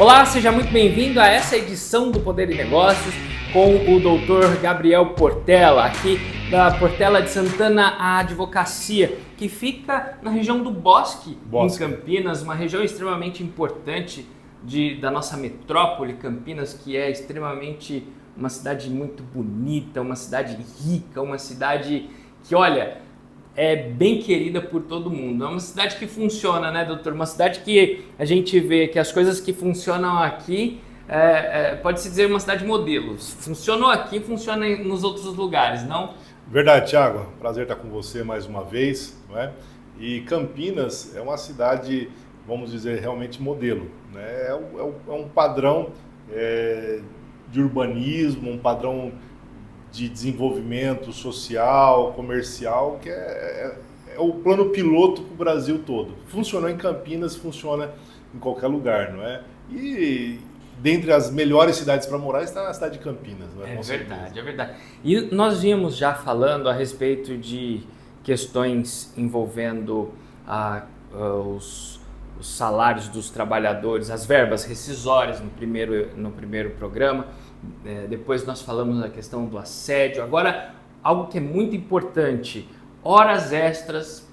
Olá, seja muito bem-vindo a essa edição do Poder e Negócios com o Dr. Gabriel Portela, aqui da Portela de Santana Advocacia, que fica na região do Bosque, em Campinas, uma região extremamente importante da nossa metrópole, Campinas, que é extremamente uma cidade muito bonita, uma cidade rica, uma cidade que, olha, é bem querida por todo mundo. É uma cidade que funciona, né, doutor? Uma cidade que a gente vê que as coisas que funcionam aqui, pode-se dizer uma cidade modelo. Funcionou aqui, funciona nos outros lugares, não? Verdade, Thiago. Prazer estar com você mais uma vez, não é? E Campinas é uma cidade, vamos dizer, realmente modelo, né? É um padrão de urbanismo, um padrão de desenvolvimento social, comercial, que é o plano piloto para o Brasil todo. Funcionou em Campinas, funciona em qualquer lugar, não é? E dentre as melhores cidades para morar está a cidade de Campinas, não é? É verdade, é verdade. E nós vínhamos já falando a respeito de questões envolvendo os salários dos trabalhadores, as verbas rescisórias no primeiro programa. Depois nós falamos da questão do assédio. Agora, algo que é muito importante, horas extras,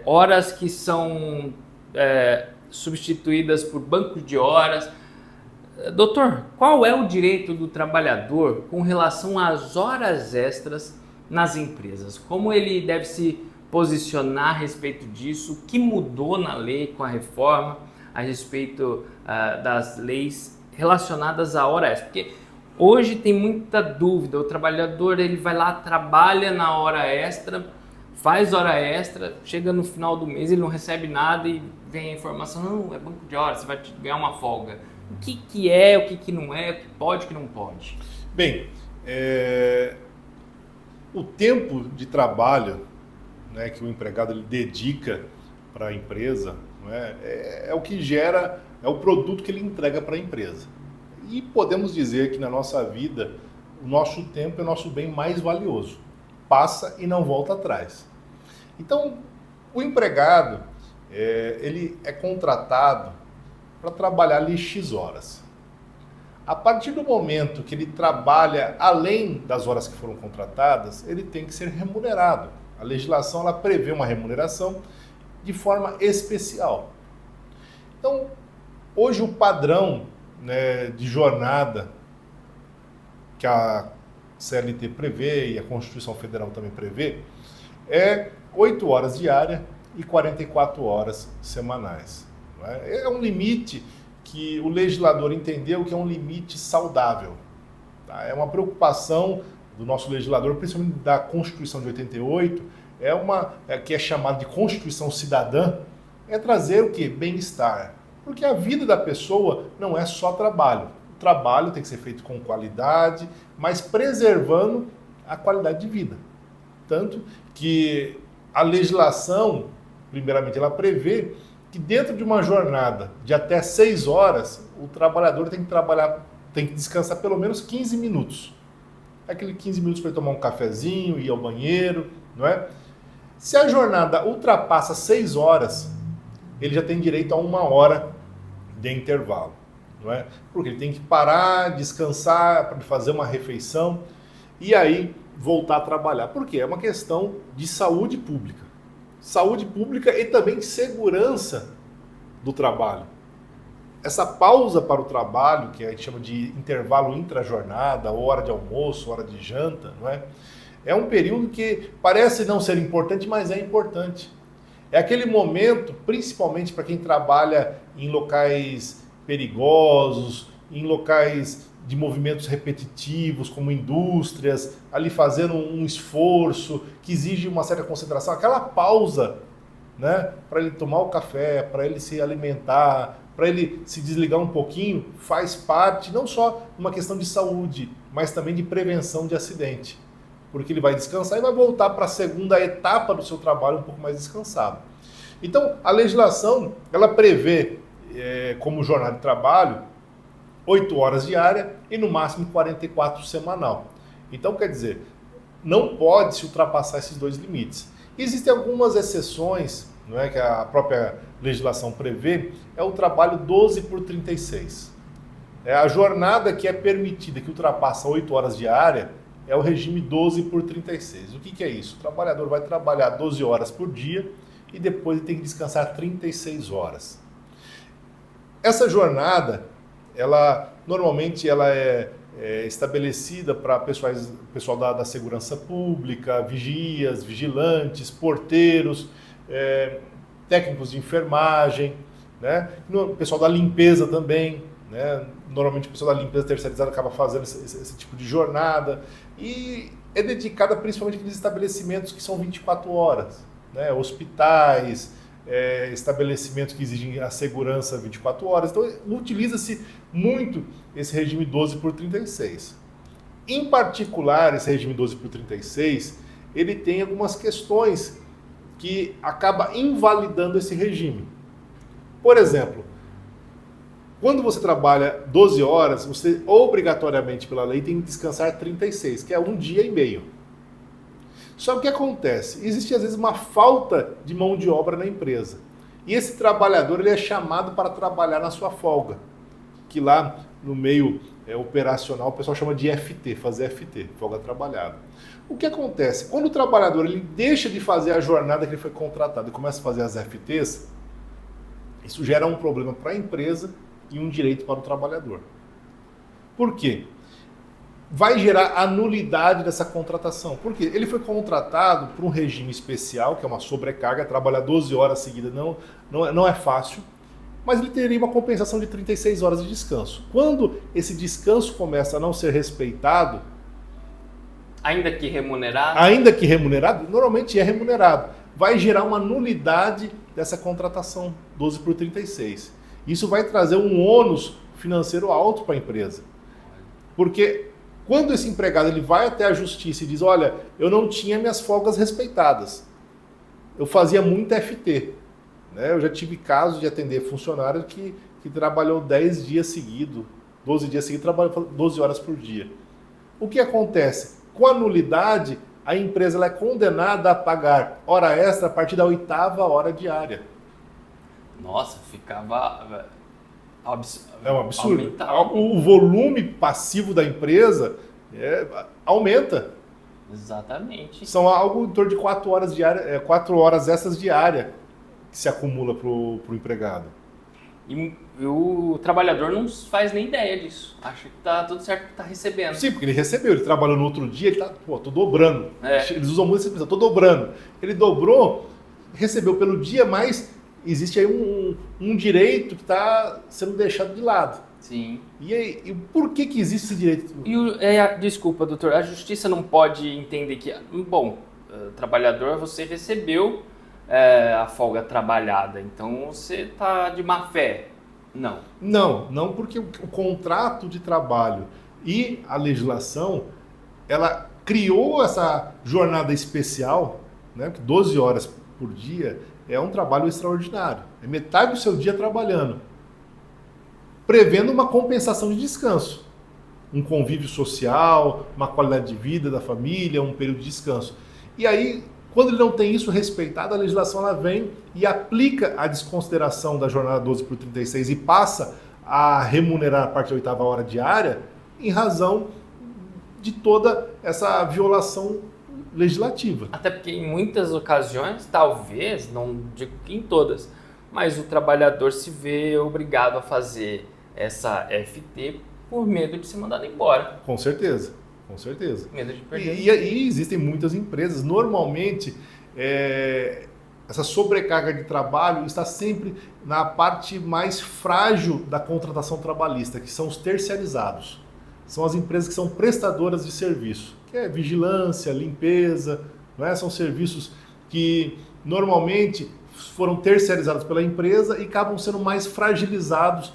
horas que são substituídas por banco de horas. Doutor, qual é o direito do trabalhador com relação às horas extras nas empresas? Como ele deve se posicionar a respeito disso? O que mudou na lei com a reforma a respeito das leis relacionadas à hora extra? Porque hoje tem muita dúvida, o trabalhador ele vai lá, trabalha na hora extra, faz hora extra, chega no final do mês, ele não recebe nada e vem a informação, não, é banco de horas, você vai ganhar uma folga. O que é, o que não é, o que pode, o que não pode? Bem, o tempo de trabalho, né, que o empregado ele dedica para a empresa, não é o que gera, é o produto que ele entrega para a empresa. E podemos dizer que na nossa vida, o nosso tempo é o nosso bem mais valioso. Passa e não volta atrás. Então, o empregado, ele é contratado para trabalhar ali X horas. A partir do momento que ele trabalha além das horas que foram contratadas, ele tem que ser remunerado. A legislação ela prevê uma remuneração de forma especial. Então, hoje o padrão, né, de jornada que a CLT prevê e a Constituição Federal também prevê é 8 horas diárias e 44 horas semanais. É um limite que o legislador entendeu que é um limite saudável. Tá? É uma preocupação do nosso legislador, principalmente da Constituição de 88, que é chamada de Constituição Cidadã, é trazer o quê? Bem-estar. Porque a vida da pessoa não é só trabalho. O trabalho tem que ser feito com qualidade, mas preservando a qualidade de vida. Tanto que a legislação, primeiramente, ela prevê que dentro de uma jornada de até 6 horas, o trabalhador tem que descansar pelo menos 15 minutos. Aquele 15 minutos para ele tomar um cafezinho, ir ao banheiro, não é? Se a jornada ultrapassa 6 horas, ele já tem direito a 1 hora de intervalo, não é? Porque ele tem que parar, descansar, para fazer uma refeição e aí voltar a trabalhar. Por quê? É uma questão de saúde pública. Saúde pública e também segurança do trabalho. Essa pausa para o trabalho, que a gente chama de intervalo intrajornada, hora de almoço, hora de janta, não é? É um período que parece não ser importante, mas é importante. É aquele momento, principalmente para quem trabalha em locais perigosos, em locais de movimentos repetitivos, como indústrias, ali fazendo um esforço que exige uma certa concentração, aquela pausa, né, para ele tomar o café, para ele se alimentar, para ele se desligar um pouquinho, faz parte não só de uma questão de saúde, mas também de prevenção de acidente. Porque ele vai descansar e vai voltar para a segunda etapa do seu trabalho um pouco mais descansado. Então, a legislação, ela prevê como jornada de trabalho 8 horas diária e no máximo 44 semanal. Então, quer dizer, não pode se ultrapassar esses dois limites. Existem algumas exceções, não é, que a própria legislação prevê, é o trabalho 12 por 36. É a jornada que é permitida, que ultrapassa 8 horas diária, é o regime 12 por 36. O que é isso? O trabalhador vai trabalhar 12 horas por dia e depois ele tem que descansar 36 horas. Essa jornada, normalmente ela é estabelecida para pessoal da segurança pública, vigias, vigilantes, porteiros, técnicos de enfermagem, né? Pessoal da limpeza também, né? Normalmente o pessoal da limpeza terceirizada acaba fazendo esse tipo de jornada e é dedicada principalmente àqueles estabelecimentos que são 24 horas, né? Hospitais, estabelecimentos que exigem a segurança 24 horas. Então, utiliza-se muito esse regime 12 por 36. Em particular, esse regime 12 por 36, ele tem algumas questões que acaba invalidando esse regime. Por exemplo, quando você trabalha 12 horas, você obrigatoriamente pela lei tem que descansar 36, que é um dia e meio. Só que o que acontece? Existe às vezes uma falta de mão de obra na empresa. E esse trabalhador ele é chamado para trabalhar na sua folga, que lá no meio operacional o pessoal chama de FT, fazer FT, folga trabalhada. O que acontece? Quando o trabalhador ele deixa de fazer a jornada que ele foi contratado e começa a fazer as FTs, isso gera um problema para a empresa e um direito para o trabalhador. Por quê? Vai gerar a nulidade dessa contratação. Por quê? Ele foi contratado por um regime especial, que é uma sobrecarga, trabalhar 12 horas seguidas não é fácil, mas ele teria uma compensação de 36 horas de descanso. Quando esse descanso começa a não ser respeitado... Ainda que remunerado? Ainda que remunerado, normalmente é remunerado. Vai gerar uma nulidade dessa contratação 12 por 36. Isso vai trazer um ônus financeiro alto para a empresa. Porque quando esse empregado ele vai até a justiça e diz, olha, eu não tinha minhas folgas respeitadas, eu fazia muito FT. Né? Eu já tive casos de atender funcionário que trabalhou 10 dias seguidos, 12 dias seguidos, trabalhou 12 horas por dia. O que acontece? Com a nulidade, a empresa ela é condenada a pagar hora extra a partir da 8ª hora diária. Nossa, ficava... É um absurdo. Aumentava. O volume passivo da empresa aumenta. Exatamente. São algo em torno de 4 horas diárias, 4 horas extras diárias que se acumula para o empregado. E o trabalhador não faz nem ideia disso. Acha que tá tudo certo que tá recebendo. Sim, porque ele recebeu, ele trabalhou no outro dia, ele tá, tô dobrando. Eles usam muito essa expressão, tô dobrando. Ele dobrou, recebeu pelo dia, mas existe aí um direito que está sendo deixado de lado. Sim. E por que existe esse direito? Desculpa, doutor, a justiça não pode entender que, trabalhador, você recebeu a folga trabalhada, então você está de má fé. Não. Não, porque o contrato de trabalho e a legislação, ela criou essa jornada especial, né, 12 horas por dia, é um trabalho extraordinário. É metade do seu dia trabalhando, prevendo uma compensação de descanso. Um convívio social, uma qualidade de vida da família, um período de descanso. E aí, quando ele não tem isso respeitado, a legislação ela vem e aplica a desconsideração da jornada 12 por 36 e passa a remunerar a partir da 8ª hora diária em razão de toda essa violação legislativa. Até porque em muitas ocasiões, talvez, não digo que em todas, mas o trabalhador se vê obrigado a fazer essa FT por medo de ser mandado embora. Com certeza. Medo de perder. E existem muitas empresas, normalmente essa sobrecarga de trabalho está sempre na parte mais frágil da contratação trabalhista, que são os terceirizados. São as empresas que são prestadoras de serviço, que é vigilância, limpeza, não é? São serviços que normalmente foram terceirizados pela empresa e acabam sendo mais fragilizados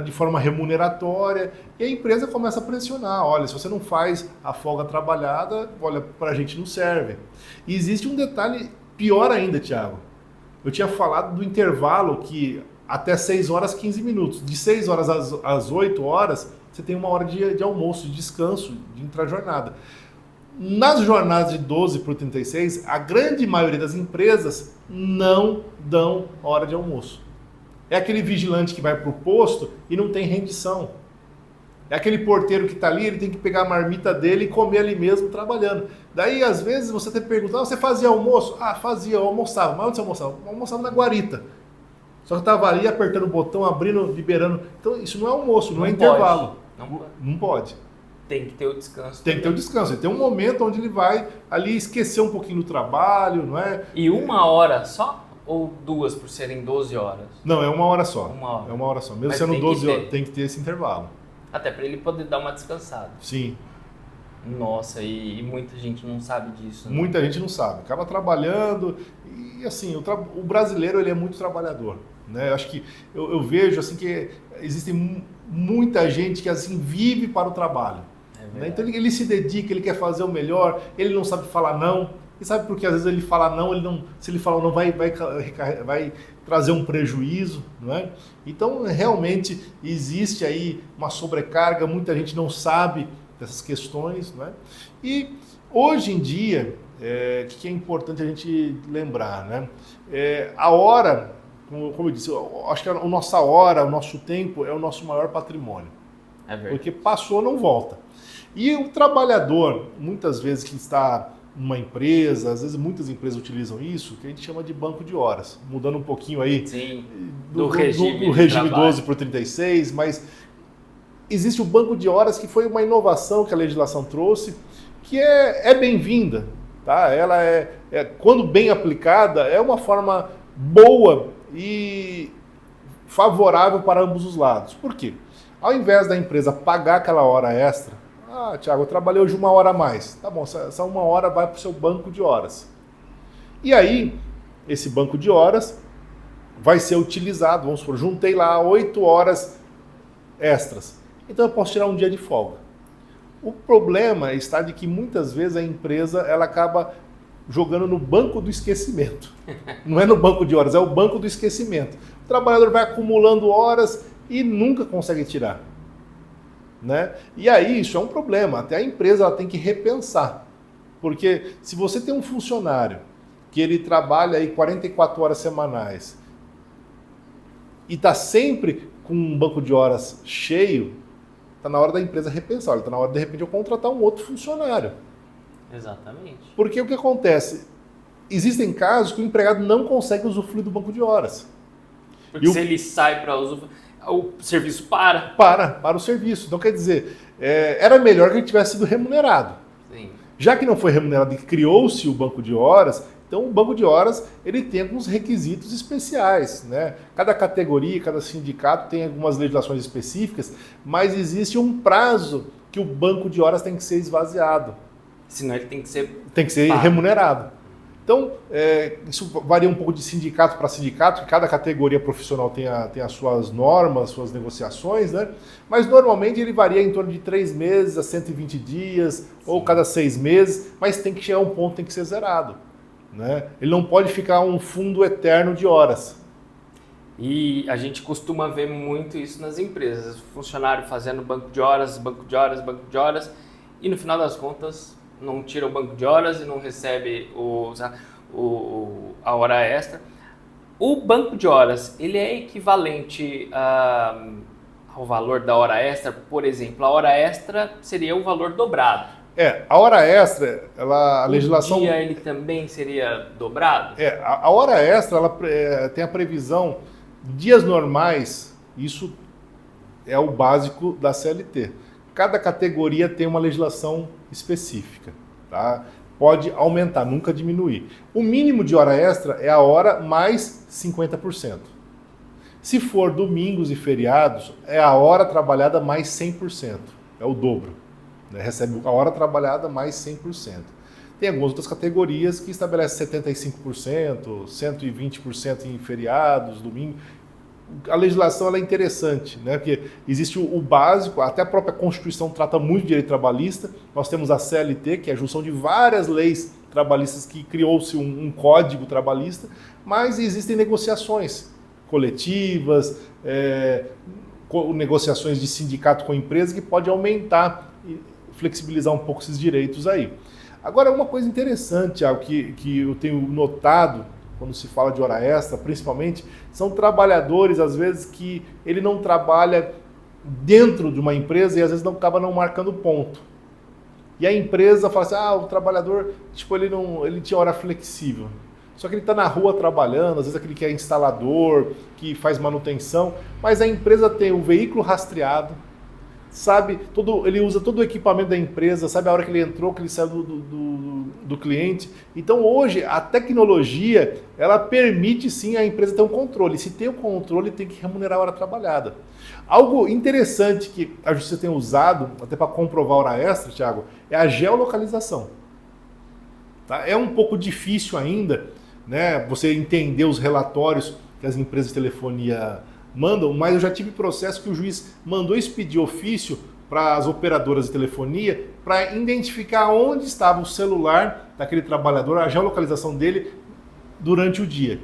de forma remuneratória, e a empresa começa a pressionar, olha, se você não faz a folga trabalhada, olha, para a gente não serve. E existe um detalhe pior ainda, Thiago. Eu tinha falado do intervalo que até 6 horas 15 minutos, de 6 horas às 8 horas, você tem 1 hora de almoço, de descanso, de intrajornada. Nas jornadas de 12 por 36, a grande maioria das empresas não dão hora de almoço. É aquele vigilante que vai para o posto e não tem rendição. É aquele porteiro que está ali, ele tem que pegar a marmita dele e comer ali mesmo trabalhando. Daí, às vezes, você até pergunta, você fazia almoço? Ah, fazia, eu almoçava. Mas onde você almoçava? Eu almoçava na guarita. Só que eu estava ali apertando o botão, abrindo, liberando. Então, isso não é almoço, não é intervalo. Não pode. Tem que ter o descanso. Tem que ter o descanso. Ele tem um momento onde ele vai ali esquecer um pouquinho do trabalho, não é? E 1 hora só? Ou 2 por serem 12 horas? Não, é 1 hora só. 1 hora. É 1 hora só. Mesmo Mas sendo tem 12 que horas, ter. tem que ter esse intervalo. Até para ele poder dar uma descansada. Sim. Nossa, e muita gente não sabe disso. Né? Muita gente não sabe. Acaba trabalhando e assim, o brasileiro ele é muito trabalhador. Né? Eu acho que eu vejo assim que existe muita gente que assim vive para o trabalho. Né? Então ele se dedica, ele quer fazer o melhor, ele não sabe falar não. E sabe por que às vezes ele fala não, se ele falar não vai trazer um prejuízo, não é? Então realmente existe aí uma sobrecarga, muita gente não sabe dessas questões, não é? E hoje em dia, o que é importante a gente lembrar, né? A hora, como eu disse, eu acho que a nossa hora, o nosso tempo é o nosso maior patrimônio. É verdade. Porque passou, não volta. E o trabalhador, muitas vezes que está numa empresa, às vezes muitas empresas utilizam isso, que a gente chama de banco de horas. Mudando um pouquinho aí. Sim, do regime 12 por 36, mas existe o banco de horas que foi uma inovação que a legislação trouxe, que é bem-vinda. Tá? Ela quando bem aplicada, é uma forma boa e favorável para ambos os lados. Por quê? Ao invés da empresa pagar aquela hora extra, Thiago, eu trabalhei hoje 1 hora a mais. Tá bom, essa 1 hora vai para o seu banco de horas. E aí, esse banco de horas vai ser utilizado, vamos supor, juntei lá 8 horas extras. Então eu posso tirar um dia de folga. O problema está de que muitas vezes a empresa ela acaba jogando no banco do esquecimento. Não é no banco de horas, é o banco do esquecimento. O trabalhador vai acumulando horas e nunca consegue tirar. Né? E aí isso é um problema, até a empresa ela tem que repensar, porque se você tem um funcionário que ele trabalha aí 44 horas semanais e está sempre com um banco de horas cheio, está na hora da empresa repensar, está na hora de repente eu contratar um outro funcionário. Exatamente. Porque o que acontece? Existem casos que o empregado não consegue usufruir do banco de horas. Porque se ele sai para usufruir, o serviço para o serviço. Então, quer dizer, era melhor que ele tivesse sido remunerado. Sim. Já que não foi remunerado e criou-se o banco de horas, então o banco de horas ele tem alguns requisitos especiais. Né? Cada categoria, cada sindicato tem algumas legislações específicas, mas existe um prazo que o banco de horas tem que ser esvaziado. Senão ele tem que ser remunerado. Então, isso varia um pouco de sindicato para sindicato, que cada categoria profissional tem as suas normas, suas negociações, né? Mas normalmente ele varia em torno de 3 meses a 120 dias, sim, ou cada 6 meses, mas tem que chegar a um ponto, tem que ser zerado. Né? Ele não pode ficar um fundo eterno de horas. E a gente costuma ver muito isso nas empresas, o funcionário fazendo banco de horas, e no final das contas não tira o banco de horas e não recebe a hora extra. O banco de horas, ele é equivalente ao valor da hora extra? Por exemplo, a hora extra seria o valor dobrado. A hora extra, a legislação... O dia ele também seria dobrado? A hora extra, ela tem a previsão de dias normais, isso é o básico da CLT. Cada categoria tem uma legislação específica, tá? Pode aumentar, nunca diminuir. O mínimo de hora extra é a hora mais 50%. Se for domingos e feriados, é a hora trabalhada mais 100%, é o dobro. Né? Recebe a hora trabalhada mais 100%. Tem algumas outras categorias que estabelecem 75%, 120% em feriados, domingo. A legislação ela é interessante, né? Porque existe o básico, até a própria Constituição trata muito de direito trabalhista. Nós temos a CLT, que é a junção de várias leis trabalhistas que criou-se um código trabalhista, mas existem negociações coletivas, negociações de sindicato com empresa que pode aumentar e flexibilizar um pouco esses direitos aí. Agora, uma coisa interessante, Thiago, que eu tenho notado quando se fala de hora extra, principalmente, são trabalhadores, às vezes, que ele não trabalha dentro de uma empresa e às vezes acaba não marcando ponto. E a empresa fala assim, o trabalhador, tipo, ele tinha hora flexível. Só que ele está na rua trabalhando, às vezes aquele que é instalador, que faz manutenção, mas a empresa tem o veículo rastreado, sabe, ele usa todo o equipamento da empresa, sabe a hora que ele entrou, que ele saiu do cliente. Então hoje a tecnologia, ela permite sim a empresa ter um controle. Se tem o controle, tem que remunerar a hora trabalhada. Algo interessante que a justiça tem usado, até para comprovar a hora extra, Thiago, é a geolocalização. Tá? É um pouco difícil ainda, né, você entender os relatórios que as empresas de telefonia mandam, mas eu já tive processo que o juiz mandou expedir ofício para as operadoras de telefonia para identificar onde estava o celular daquele trabalhador, a geolocalização dele durante o dia.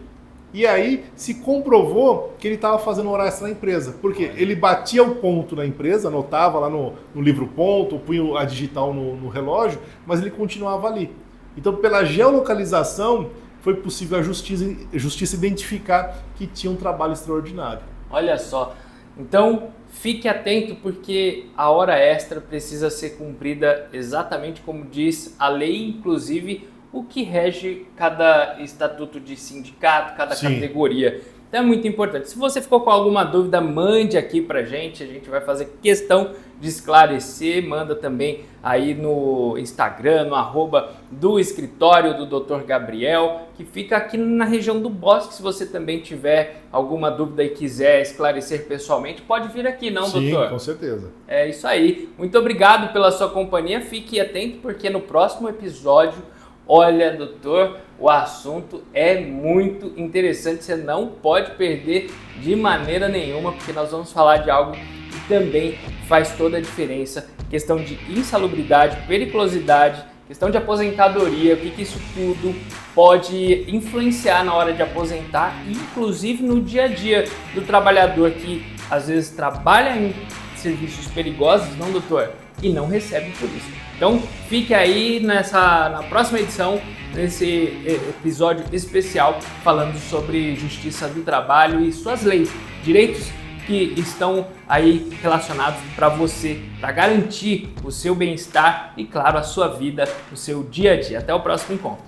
E aí se comprovou que ele estava fazendo hora extra na empresa, porque ele batia o ponto na empresa, anotava lá no livro ponto, punha a digital no relógio, mas ele continuava ali. Então, pela geolocalização, foi possível a justiça identificar que tinha um trabalho extraordinário. Olha só, então fique atento porque a hora extra precisa ser cumprida exatamente como diz a lei, inclusive o que rege cada estatuto de sindicato, cada categoria. Então é muito importante. Se você ficou com alguma dúvida, mande aqui pra gente, a gente vai fazer questão de esclarecer, manda também aí no Instagram, no @do escritório do Dr. Gabriel, que fica aqui na região do Bosque. Se você também tiver alguma dúvida e quiser esclarecer pessoalmente, pode vir aqui, não, doutor? Sim, com certeza. É isso aí. Muito obrigado pela sua companhia. Fique atento porque no próximo episódio, olha, doutor, o assunto é muito interessante, você não pode perder de maneira nenhuma, porque nós vamos falar de algo que também faz toda a diferença, questão de insalubridade, periculosidade, questão de aposentadoria, o que isso tudo pode influenciar na hora de aposentar, inclusive no dia a dia do trabalhador que às vezes trabalha em serviços perigosos, não, doutor? E não recebe por isso. Então fique aí na próxima edição, nesse episódio especial, falando sobre justiça do trabalho e suas leis, direitos que estão aí relacionados para você, para garantir o seu bem-estar e, claro, a sua vida, o seu dia a dia. Até o próximo encontro.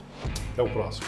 Até o próximo.